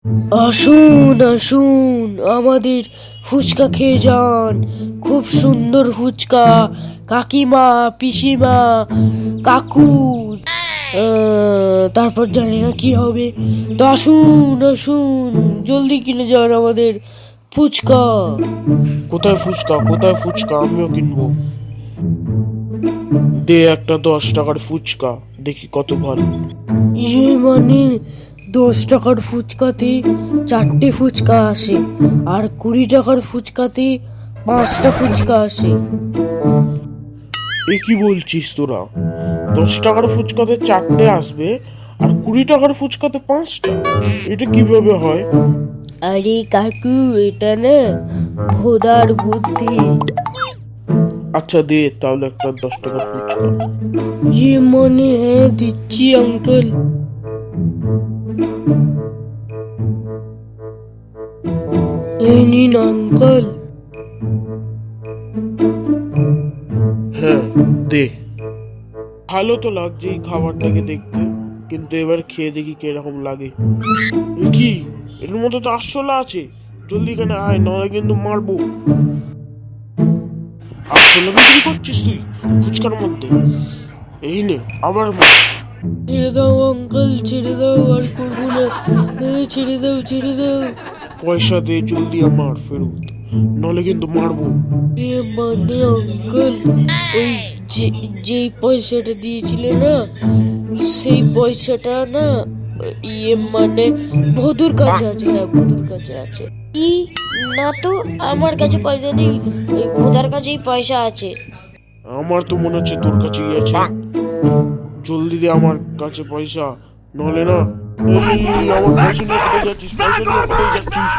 আসুন আসুন, আমাদের ফুচকা খেয়ে যান। খুব সুন্দর ফুচকা। কাকিমা, পিসিমা, কাকু, তারপর জানি না কি হবে। তো আসুন আসুন, জলদি কিনে যান আমাদের ফুচকা। কোথায় ফুচকা, কোথায় ফুচকা? আমিও কিনবো। দে একটা 10 টাকার ফুচকা, দেখি কত ভালো। ইয়ে মানে 10 টাকার ফুচকাতে 4টে ফুচকা আসে, আর 20 টাকার ফুচকাতে 5টা ফুচকা আসে। এ কি বলছিস তোরা? 10 টাকার ফুচকাতে 4টে আসবে, আর 20 টাকার ফুচকাতে 5টা? এটা কিভাবে হয়? আরে কাকু, এটা না ভোদার বুদ্ধি। আচ্ছা দে তাহলে একটা 10 টাকার ফুচকা। ইয়ে মানে হ্যাঁ, দিচ্ছি আঙ্কেল। এই নিন আঙ্কেল। হ্যাঁ, দে। ভালো তো লাগছে এই খাবারটাকে দেখতে, কিন্তু এবার খেয়ে দেখি কিরকম লাগে। এ কি, এর মধ্যে তো আরশোলা আছে। জলদি এখানে আয়, নয় কিন্তু মারবো। আরশোলা বিক্রি করছিস তুই ফুচকার মধ্যে? এই নে, আবার মার। ছেড়ে দাও আঙ্কেল, ছেড়ে দাও, আর করবো না। ছেড়ে দাও, ছেড়ে দাও। পয়সা দে জলদি আমার ফেরত, নলে কিন্তু মারবো। এ মানে আঙ্কেল, ওই যে যেই পয়সাটা দিয়েছিলে না, সেই পয়সাটা না, ইয়ে মানে ভদুর কাছে আছে। হ্যাঁ, ভদুর কাছে আছে। কি? না তো, আমার কাছে পয়সা নেই, ওই ভোদার কাছেই পয়সা আছে। আমার তো মনে হচ্ছে তোর কাছেই আছে। জলদি দে আমার কাছে পয়সা, নলে না। এই, আমার পয়সা নিয়ে কোথায় যাচ্ছিস? পয়সা নিয়ে কোথায় যাচ্ছিস?